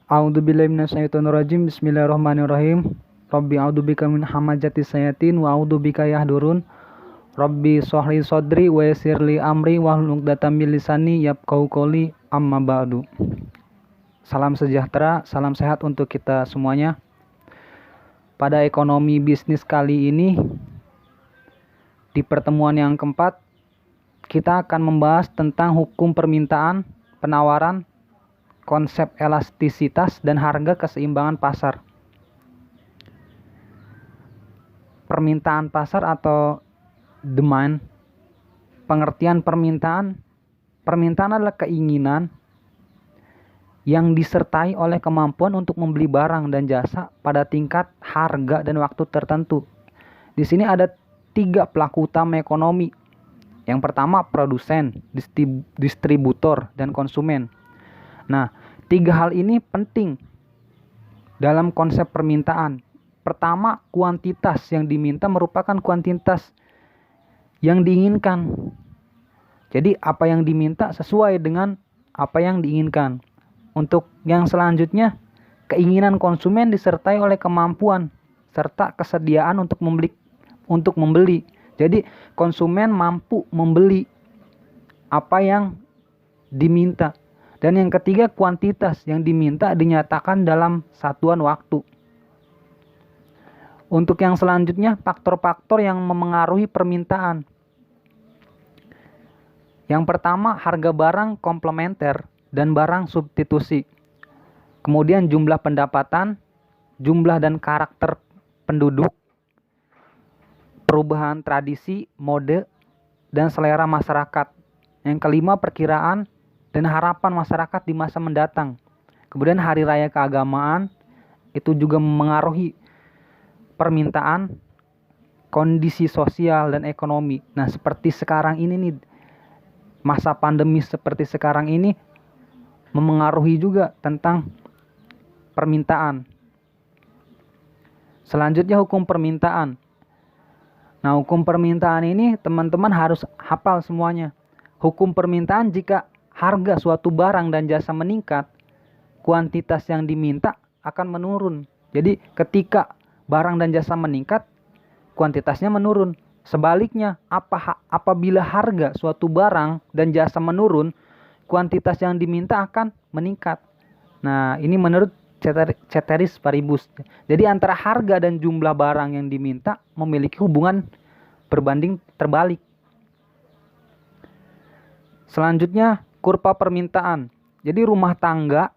A'udzubillahi minasyaitonirrajim. Bismillahirrahmanirrahim. Rabbi a'udzubika min hamazatis syayatin wa a'udzubika yahdurun. Rabbi shrahli sadri wa yassirli amri wahlul 'uqdatam min lisani yafqahu qouli. Amma ba'du. Salam sejahtera, salam sehat untuk kita semuanya. Pada ekonomi bisnis kali ini, di pertemuan yang keempat, kita akan membahas tentang hukum permintaan, penawaran, konsep elastisitas, dan harga keseimbangan pasar. Permintaan pasar atau demand, pengertian permintaan adalah keinginan yang disertai oleh kemampuan untuk membeli barang dan jasa pada tingkat harga dan waktu tertentu. Di sini ada 3 pelaku utama ekonomi. Yang pertama produsen, distributor, dan konsumen. Nah, 3 hal ini penting dalam konsep permintaan. Pertama, kuantitas yang diminta merupakan kuantitas yang diinginkan. Jadi apa yang diminta sesuai dengan apa yang diinginkan. Untuk yang selanjutnya, keinginan konsumen disertai oleh kemampuan serta kesediaan untuk membeli. Jadi konsumen mampu membeli apa yang diminta. Dan yang ketiga, kuantitas yang diminta dinyatakan dalam satuan waktu. Untuk yang selanjutnya, faktor-faktor yang memengaruhi permintaan. Yang pertama, harga barang komplementer dan barang substitusi. Kemudian jumlah pendapatan, jumlah dan karakter penduduk, perubahan tradisi, mode, dan selera masyarakat. Yang kelima, perkiraan dan harapan masyarakat di masa mendatang. Kemudian hari raya keagamaan itu juga memengaruhi permintaan, kondisi sosial dan ekonomi. Nah, seperti sekarang ini nih, masa pandemi seperti sekarang ini memengaruhi juga tentang permintaan. Selanjutnya, hukum permintaan. Nah, hukum permintaan ini teman-teman harus hafal semuanya. Hukum permintaan, jika harga suatu barang dan jasa meningkat, kuantitas yang diminta akan menurun. Jadi ketika barang dan jasa meningkat, kuantitasnya menurun. Sebaliknya, apabila harga suatu barang dan jasa menurun, kuantitas yang diminta akan meningkat. Nah, ini menurut Ceteris Paribus. Jadi antara harga dan jumlah barang yang diminta memiliki hubungan berbanding terbalik. Selanjutnya, kurva permintaan. Jadi rumah tangga,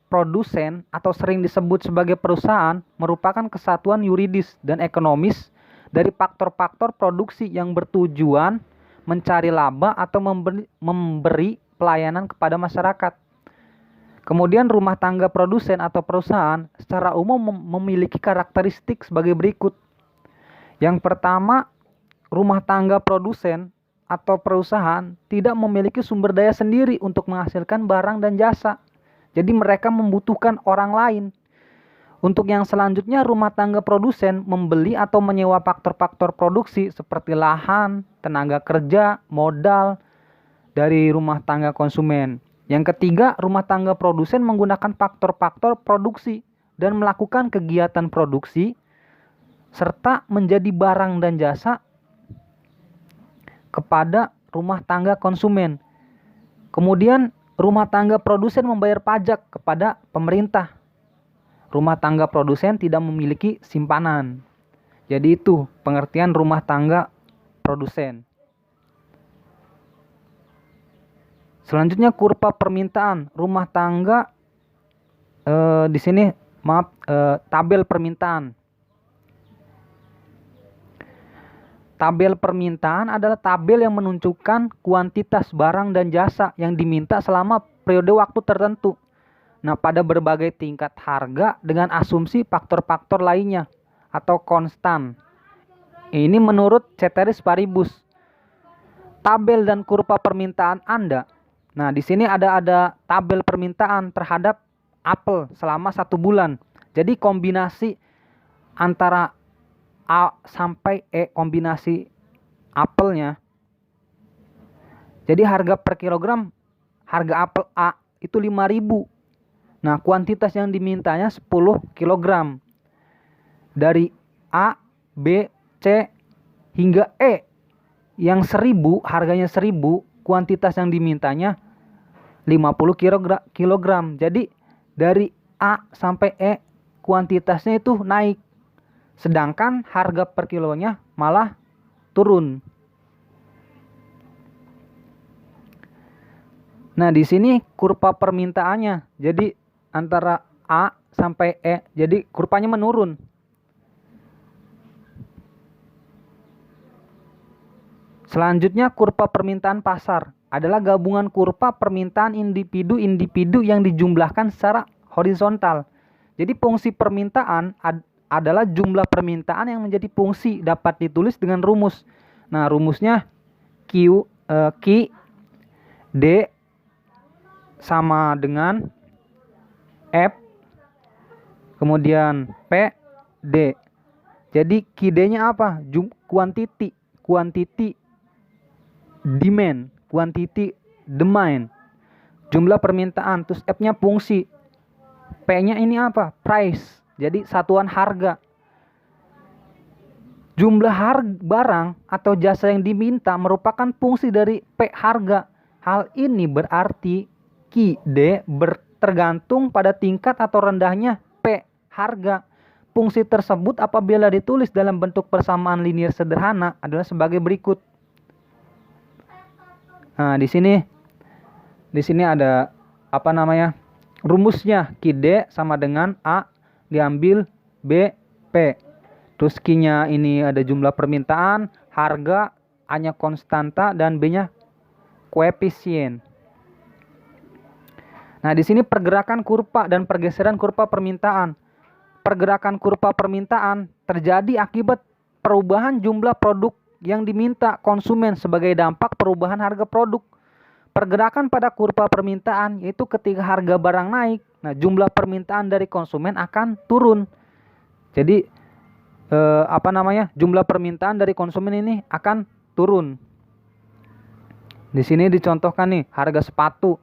produsen, atau sering disebut sebagai perusahaan merupakan kesatuan yuridis dan ekonomis dari faktor-faktor produksi yang bertujuan mencari laba atau memberi pelayanan kepada masyarakat. Kemudian rumah tangga produsen atau perusahaan secara umum memiliki karakteristik sebagai berikut. Yang pertama, rumah tangga produsen atau perusahaan tidak memiliki sumber daya sendiri untuk menghasilkan barang dan jasa. Jadi mereka membutuhkan orang lain. Untuk yang selanjutnya, rumah tangga produsen membeli atau menyewa faktor-faktor produksi seperti lahan, tenaga kerja, modal dari rumah tangga konsumen. Yang ketiga, rumah tangga produsen menggunakan faktor-faktor produksi dan melakukan kegiatan produksi serta menjadi barang dan jasa kepada rumah tangga konsumen. Kemudian rumah tangga produsen membayar pajak kepada pemerintah. Rumah tangga produsen tidak memiliki simpanan. Jadi itu pengertian rumah tangga produsen. Selanjutnya, kurva permintaan rumah tangga. Di sini tabel permintaan. Tabel permintaan adalah tabel yang menunjukkan kuantitas barang dan jasa yang diminta selama periode waktu tertentu. Nah, pada berbagai tingkat harga dengan asumsi faktor-faktor lainnya atau konstan. Ini menurut Ceteris Paribus. Tabel dan kurva permintaan Anda. Nah, di sini ada tabel permintaan terhadap apel selama 1 bulan. Jadi kombinasi antara A sampai E, kombinasi apelnya. Jadi harga per kilogram, harga apel A itu 5.000. Nah, kuantitas yang dimintanya 10 kg. Dari A, B, C, hingga E. Yang 1000, harganya 1000, kuantitas yang dimintanya 50 kg. Jadi dari A sampai E kuantitasnya itu naik. Sedangkan harga per kilonya malah turun. Nah, di sini kurva permintaannya. Jadi antara A sampai E, jadi kurvanya menurun. Selanjutnya kurva permintaan pasar adalah gabungan kurva permintaan individu-individu yang dijumlahkan secara horizontal. Jadi fungsi permintaan adalah jumlah permintaan yang menjadi fungsi dapat ditulis dengan rumus. Nah, rumusnya Q D sama dengan F kemudian P D. Jadi QD-nya apa? Quantity demand, quantity demand, jumlah permintaan. Terus F-nya fungsi, P-nya ini apa? Price, jadi satuan harga. Jumlah harga barang atau jasa yang diminta merupakan fungsi dari P harga. Hal ini berarti QD tergantung pada tingkat atau rendahnya P harga. Fungsi tersebut apabila ditulis dalam bentuk persamaan linear sederhana adalah sebagai berikut. Nah, di sini ada rumusnya. QD sama dengan A diambil B P. Terus Q-nya ini ada jumlah permintaan, harga, A-nya konstanta dan B-nya koefisien. Nah, di sini pergerakan kurva dan pergeseran kurva permintaan. Pergerakan kurva permintaan terjadi akibat perubahan jumlah produk yang diminta konsumen sebagai dampak perubahan harga produk. Pergerakan pada kurva permintaan yaitu ketika harga barang naik, nah jumlah permintaan dari konsumen akan turun. Jadi jumlah permintaan dari konsumen ini akan turun. Di sini dicontohkan nih harga sepatu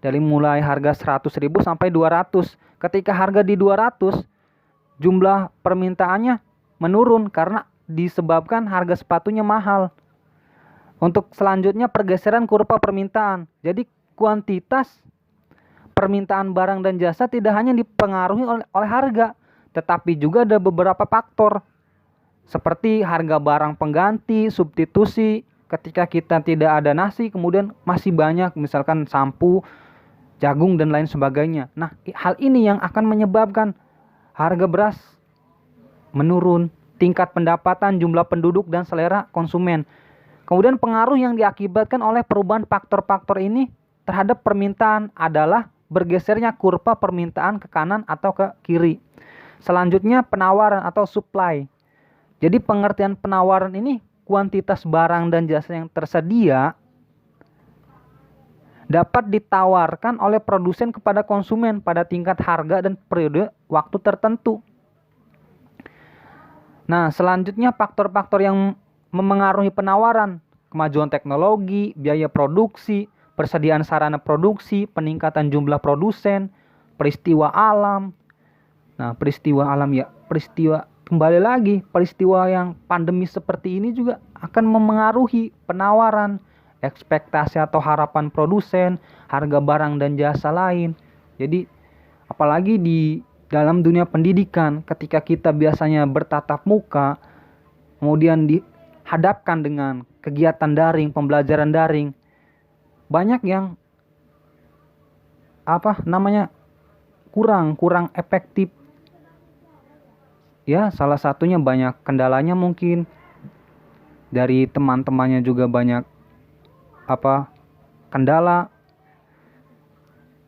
dari mulai harga 100.000 sampai 200. Ketika harga di 200, jumlah permintaannya menurun karena disebabkan harga sepatunya mahal. Untuk selanjutnya pergeseran kurva permintaan. Jadi kuantitas permintaan barang dan jasa tidak hanya dipengaruhi oleh harga, tetapi juga ada beberapa faktor seperti harga barang pengganti, substitusi. Ketika kita tidak ada nasi, kemudian masih banyak misalkan sampo, jagung dan lain sebagainya. Nah, hal ini yang akan menyebabkan harga beras menurun, tingkat pendapatan, jumlah penduduk, dan selera konsumen. Kemudian pengaruh yang diakibatkan oleh perubahan faktor-faktor ini terhadap permintaan adalah bergesernya kurva permintaan ke kanan atau ke kiri. Selanjutnya penawaran atau supply. Jadi pengertian penawaran ini kuantitas barang dan jasa yang tersedia dapat ditawarkan oleh produsen kepada konsumen pada tingkat harga dan periode waktu tertentu. Nah, selanjutnya faktor-faktor yang memengaruhi penawaran, kemajuan teknologi, biaya produksi, persediaan sarana produksi, peningkatan jumlah produsen, peristiwa alam. Nah, peristiwa alam kembali lagi, peristiwa yang pandemi seperti ini juga akan memengaruhi penawaran, ekspektasi atau harapan produsen, harga barang dan jasa lain. Jadi apalagi di dalam dunia pendidikan, ketika kita biasanya bertatap muka, kemudian dihadapkan dengan kegiatan daring, pembelajaran daring, banyak yang kurang efektif. Ya, salah satunya banyak kendalanya mungkin dari teman-temannya juga banyak kendala.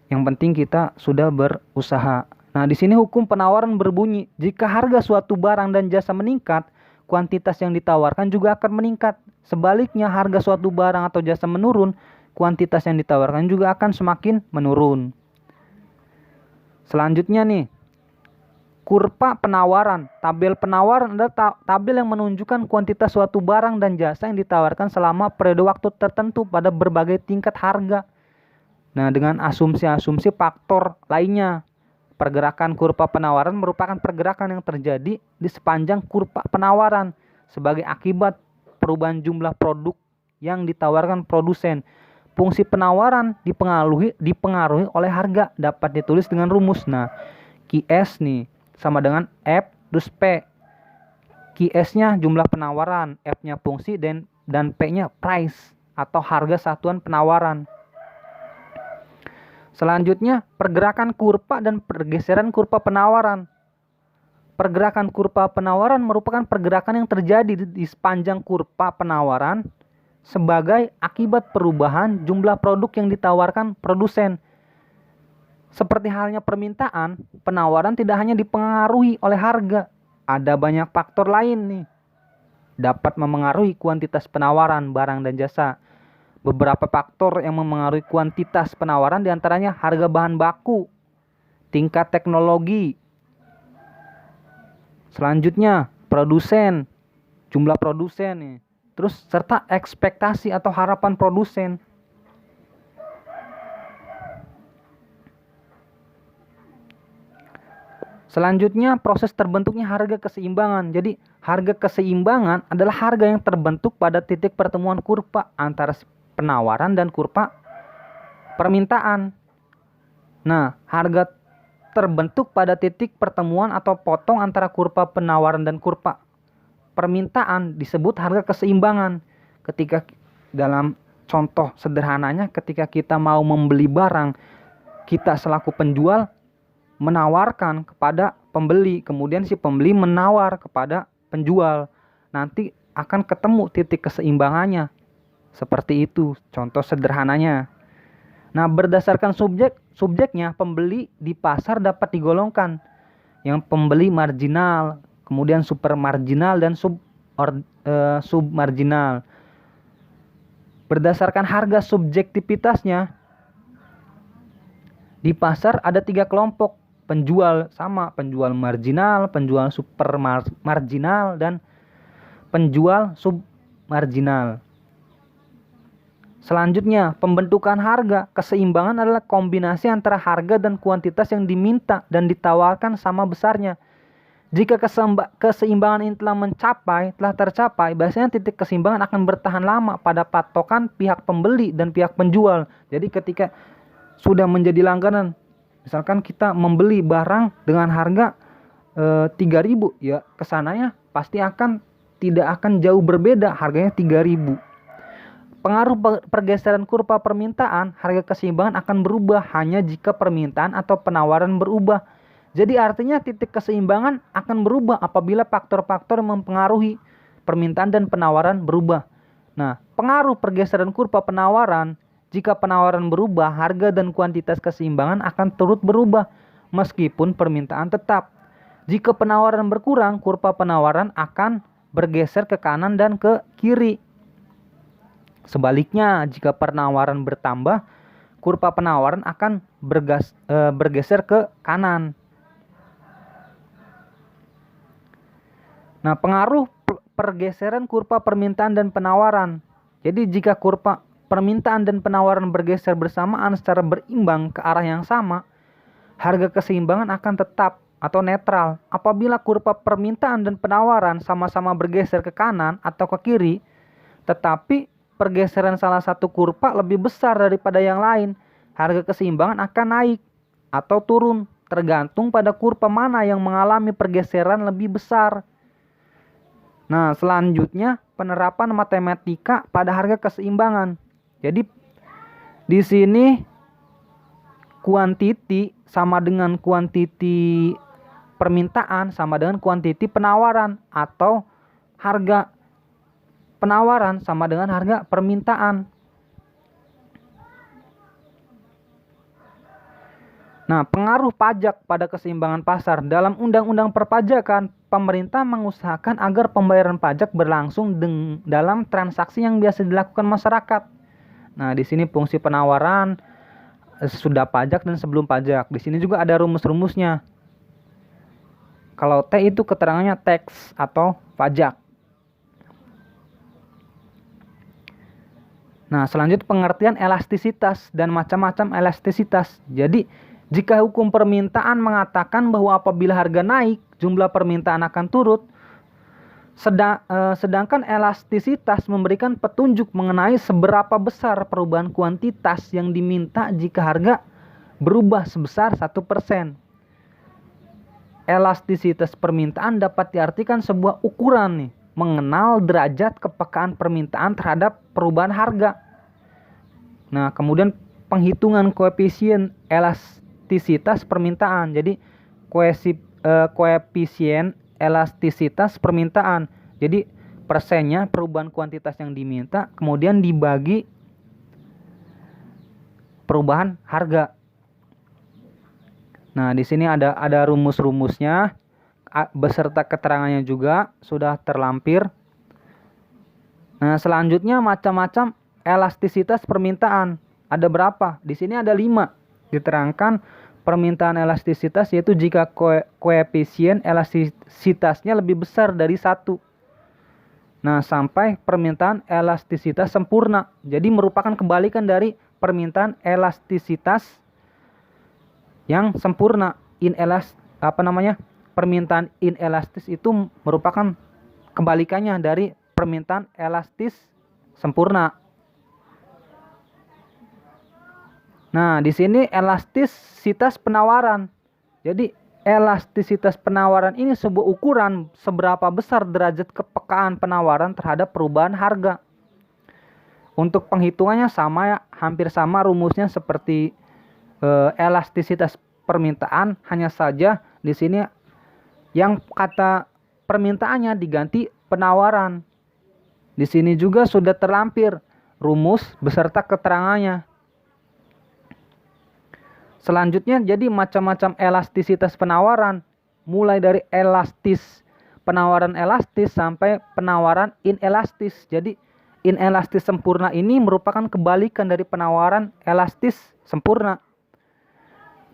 Yang penting kita sudah berusaha. Nah, di sini hukum penawaran berbunyi, jika harga suatu barang dan jasa meningkat, kuantitas yang ditawarkan juga akan meningkat. Sebaliknya, harga suatu barang atau jasa menurun, kuantitas yang ditawarkan juga akan semakin menurun. Selanjutnya nih, kurva penawaran. Tabel penawaran adalah tabel yang menunjukkan kuantitas suatu barang dan jasa yang ditawarkan selama periode waktu tertentu pada berbagai tingkat harga. Nah, dengan asumsi-asumsi faktor lainnya. Pergerakan kurva penawaran merupakan pergerakan yang terjadi di sepanjang kurva penawaran sebagai akibat perubahan jumlah produk yang ditawarkan produsen. Fungsi penawaran dipengaruhi oleh harga, dapat ditulis dengan rumus. Nah, QS nih sama dengan F plus P. QS-nya jumlah penawaran, F-nya fungsi, dan P-nya price atau harga satuan penawaran. Selanjutnya, pergerakan kurva dan pergeseran kurva penawaran. Pergerakan kurva penawaran merupakan pergerakan yang terjadi di sepanjang kurva penawaran sebagai akibat perubahan jumlah produk yang ditawarkan produsen. Seperti halnya permintaan, penawaran tidak hanya dipengaruhi oleh harga. Ada banyak faktor lain nih dapat memengaruhi kuantitas penawaran barang dan jasa. Beberapa faktor yang memengaruhi kuantitas penawaran diantaranya harga bahan baku, tingkat teknologi, selanjutnya produsen, jumlah produsen nih, terus serta ekspektasi atau harapan produsen. Selanjutnya proses terbentuknya harga keseimbangan. Jadi harga keseimbangan adalah harga yang terbentuk pada titik pertemuan kurva antara penawaran dan kurva permintaan. Nah, harga terbentuk pada titik pertemuan atau potong antara kurva penawaran dan kurva permintaan disebut harga keseimbangan. Ketika dalam contoh sederhananya, ketika kita mau membeli barang, kita selaku penjual menawarkan kepada pembeli, kemudian si pembeli menawar kepada penjual. Nanti akan ketemu titik keseimbangannya. Seperti itu contoh sederhananya. Nah, berdasarkan subjeknya, pembeli di pasar dapat digolongkan yang pembeli marginal, kemudian super marginal dan submarginal. Berdasarkan harga subjektivitasnya, di pasar ada 3 kelompok penjual, sama penjual marginal, penjual super marginal, dan penjual submarginal. Selanjutnya, pembentukan harga keseimbangan adalah kombinasi antara harga dan kuantitas yang diminta dan ditawarkan sama besarnya. Jika keseimbangan ini telah tercapai, biasanya titik keseimbangan akan bertahan lama pada patokan pihak pembeli dan pihak penjual. Jadi ketika sudah menjadi langganan, misalkan kita membeli barang dengan harga 3.000, ya kesananya pasti tidak akan jauh berbeda, harganya 3.000. Pengaruh pergeseran kurva permintaan, harga keseimbangan akan berubah hanya jika permintaan atau penawaran berubah. Jadi artinya titik keseimbangan akan berubah apabila faktor-faktor yang mempengaruhi permintaan dan penawaran berubah. Nah, pengaruh pergeseran kurva penawaran, jika penawaran berubah, harga dan kuantitas keseimbangan akan turut berubah meskipun permintaan tetap. Jika penawaran berkurang, kurva penawaran akan bergeser ke kanan dan ke kiri. Sebaliknya, jika penawaran bertambah, kurva penawaran akan bergeser ke kanan. Nah, pengaruh pergeseran kurva permintaan dan penawaran. Jadi jika kurva permintaan dan penawaran bergeser bersamaan secara berimbang ke arah yang sama, harga keseimbangan akan tetap atau netral. Apabila kurva permintaan dan penawaran sama-sama bergeser ke kanan atau ke kiri, tetapi pergeseran salah satu kurva lebih besar daripada yang lain, harga keseimbangan akan naik atau turun, tergantung pada kurva mana yang mengalami pergeseran lebih besar. Nah, selanjutnya penerapan matematika pada harga keseimbangan. Jadi di sini kuantiti sama dengan kuantiti permintaan sama dengan kuantiti penawaran, atau harga penawaran sama dengan harga permintaan. Nah, pengaruh pajak pada keseimbangan pasar. Dalam Undang-Undang Perpajakan, pemerintah mengusahakan agar pembayaran pajak berlangsung dalam transaksi yang biasa dilakukan masyarakat. Nah, di sini fungsi penawaran, sesudah pajak dan sebelum pajak. Di sini juga ada rumus-rumusnya. Kalau T itu keterangannya tax atau pajak. Nah, selanjutnya pengertian elastisitas dan macam-macam elastisitas. Jadi, Jika hukum permintaan mengatakan bahwa apabila harga naik, jumlah permintaan akan turut, sedangkan elastisitas memberikan petunjuk mengenai seberapa besar perubahan kuantitas yang diminta jika harga berubah sebesar 1%. Elastisitas permintaan dapat diartikan sebuah ukuran nih, mengenal derajat kepekaan permintaan terhadap perubahan harga. Nah, kemudian penghitungan koefisien elastisitas permintaan. Jadi koefisien elastisitas permintaan. Jadi persennya perubahan kuantitas yang diminta kemudian dibagi perubahan harga. Nah, di sini ada rumus-rumusnya beserta keterangannya juga sudah terlampir. Nah, selanjutnya macam-macam elastisitas permintaan. Ada berapa? Di sini ada 5. Diterangkan permintaan elastisitas yaitu jika koefisien elastisitasnya lebih besar dari 1. Nah, sampai permintaan elastisitas sempurna. Jadi merupakan kebalikan dari permintaan elastisitas yang sempurna. Permintaan inelastis itu merupakan kebalikannya dari permintaan elastis sempurna. Nah, di sini elastisitas penawaran. Jadi elastisitas penawaran ini sebuah ukuran seberapa besar derajat kepekaan penawaran terhadap perubahan harga. Untuk penghitungannya sama ya, hampir sama rumusnya seperti elastisitas permintaan, hanya saja di sini yang kata permintaannya diganti penawaran. Di sini juga sudah terlampir rumus beserta keterangannya. Selanjutnya jadi macam-macam elastisitas penawaran, mulai dari penawaran elastis sampai penawaran inelastis. Jadi inelastis sempurna ini merupakan kebalikan dari penawaran elastis sempurna.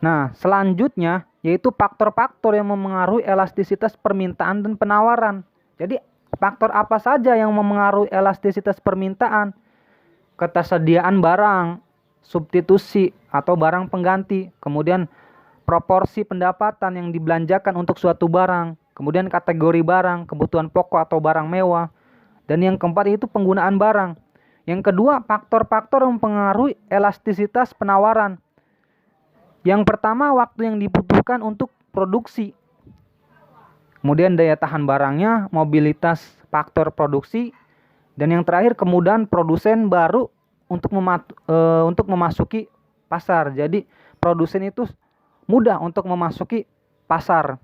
Nah, selanjutnya yaitu faktor-faktor yang memengaruhi elastisitas permintaan dan penawaran. Jadi faktor apa saja yang memengaruhi elastisitas permintaan? Ketersediaan barang, substitusi atau barang pengganti, kemudian proporsi pendapatan yang dibelanjakan untuk suatu barang, kemudian kategori barang, kebutuhan pokok atau barang mewah, dan yang keempat itu penggunaan barang. Yang kedua, faktor-faktor yang mempengaruhi elastisitas penawaran. Yang pertama, waktu yang dibutuhkan untuk produksi. Kemudian daya tahan barangnya, mobilitas faktor produksi, dan yang terakhir kemudahan produsen baru untuk memasuki pasar. Jadi produsen itu mudah untuk memasuki pasar.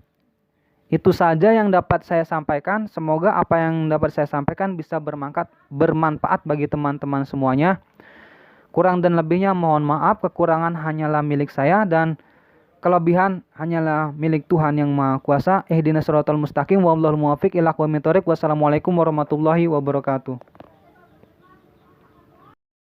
Itu saja yang dapat saya sampaikan. Semoga apa yang dapat saya sampaikan bisa bermanfaat bagi teman-teman semuanya. Kurang dan lebihnya mohon maaf, kekurangan hanyalah milik saya dan kelebihan hanyalah milik Tuhan yang Maha Kuasa. Ihdinas siratal mustaqim wallahul muwaffiq ila aqwamit thoriq. Wassalamualaikum warahmatullahi wabarakatuh.